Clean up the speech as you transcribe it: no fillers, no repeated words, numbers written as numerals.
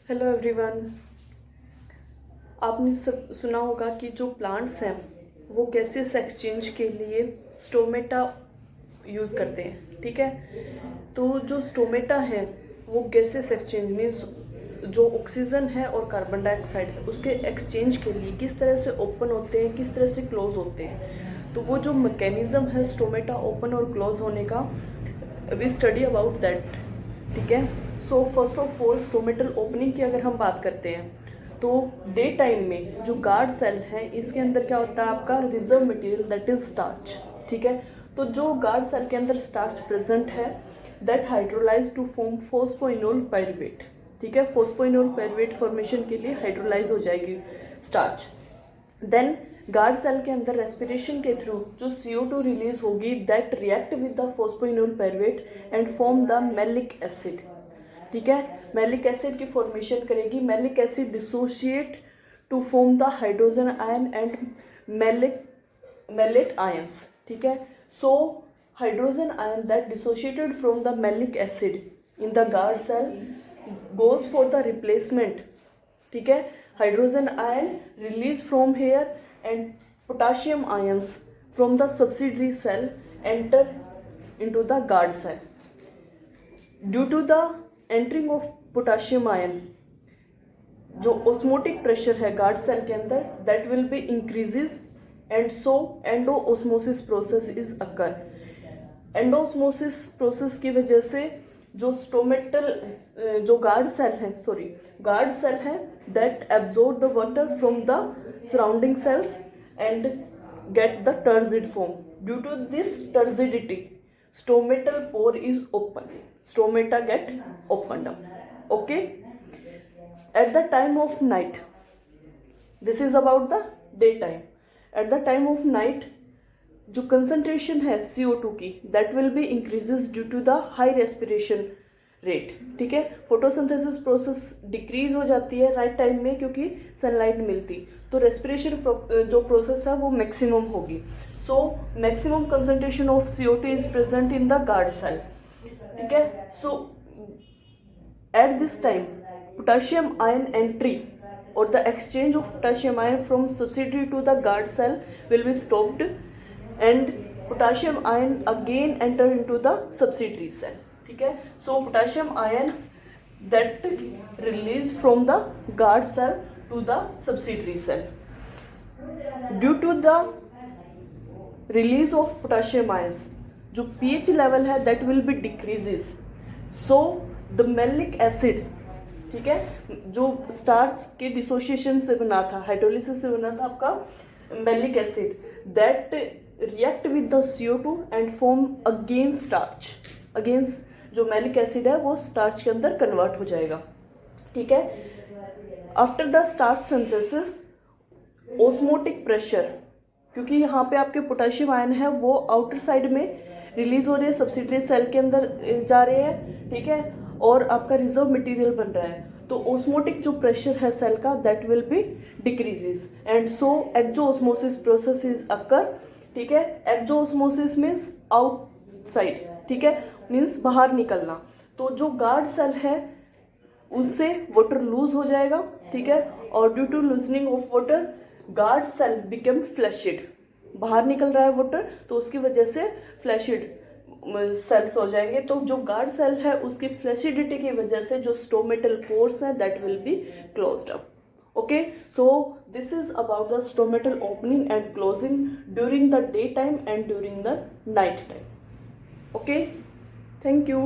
Hello everyone. आपने सब सुना होगा कि जो प्लांट्स हैं वो गैसेस एक्सचेंज के लिए स्टोमेटा यूज़ करते हैं। ठीक है, तो जो स्टोमेटा है वो गैसेस एक्सचेंज मीन्स जो ऑक्सीजन है और कार्बन डाइऑक्साइड है उसके एक्सचेंज के लिए किस तरह से ओपन होते हैं, किस तरह से क्लोज होते हैं। तो वो जो मैकेनिज्म है स्टोमेटा ओपन और क्लोज होने का, वी स्टडी अबाउट दैट। ठीक है, so first of all stomatal opening की अगर हम बात करते हैं तो डे टाइम में जो गार्ड सेल है इसके अंदर क्या होता है, आपका reserve material that is starch. ठीक है, तो जो गार्ड सेल के अंदर स्टार्च प्रेजेंट है that hydrolyse to form phosphoenol pyruvate. ठीक है, फोस्फोइनोल पायरुवेट फॉर्मेशन के लिए हाइड्रोलाइज हो जाएगी स्टार्च। देन गार्ड सेल के अंदर रेस्पिरेशन के थ्रू जो CO2 रिलीज होगी that react with the phosphoenol pyruvate and form the malic acid. ठीक है, मैलिक एसिड की फॉर्मेशन करेगी। Malic acid dissociate to form the hydrogen ion and malate ions. ठीक है, so hydrogen ion that dissociated from the malic acid in the guard cell goes for the replacement. ठीक है, hydrogen ion release from here and potassium ions from the subsidiary cell enter into the guard cell. Due to the entering of potassium ion, जो osmotic pressure है guard cell के अंदर that will be increases and so endoosmosis process is occur. Endosmosis process की वजह से जो stomatal जो guard cell है that absorb the water from the surrounding cells and get the turgid form. Due to this turgidity, stomatal pore is open. Stomata get opened up. Okay. At the time of night, this is about the daytime. At the time of night, जो concentration है CO2 की that will be increases due to the high respiration rate. ठीक है, photosynthesis process decrease हो जाती है right time में क्योंकि सनलाइट मिलती, तो रेस्पिरेशन जो प्रोसेस है वो मैक्सिमम होगी। So maximum concentration of CO2 is present in the guard cell. ठीक है, so at this time potassium ion entry और the exchange of potassium ion from subsidiary to the guard cell will be stopped and potassium ion again enter into the subsidiary cell. ठीक है, so potassium ion that release from the guard cell to the subsidiary cell. Due to the release of potassium ions जो pH level है that will be decreases, so the malic acid, ठीक है, जो starch के dissociation से बना था, hydrolysis से बना था आपका malic acid that react with the CO2 and form again starch. Again जो मैलिक एसिड है वो स्टार्च के अंदर कन्वर्ट हो जाएगा। ठीक है, after the starch synthesis osmotic pressure, क्योंकि यहाँ पे आपके पोटेशियम आयन है वो आउटर साइड में रिलीज हो रहे हैं, सब्सिडरी सेल के अंदर जा रहे हैं। ठीक है, और आपका रिजर्व मटेरियल बन रहा है, तो ऑस्मोटिक जो प्रेशर है सेल का that will be decreases and so exosmosis process is occur. ठीक है, एक्सोऑस्मोसिस मीन्स आउटसाइड, ठीक है, मीन्स बाहर निकलना। तो जो गार्ड सेल है उससे वाटर लूज हो जाएगा। ठीक है, और due to loosening of water guard cell become flaccid, बाहर निकल रहा है वाटर तो उसकी वजह से फ्लैशिड सेल्स हो जाएंगे। तो जो गार्ड सेल है उसकी फ्लैशिडिटी की वजह से जो स्टोमेटल पोर्स है that will be closed up. Okay, so this is about the stomatal opening and closing during the daytime and during the night time. Okay, thank you.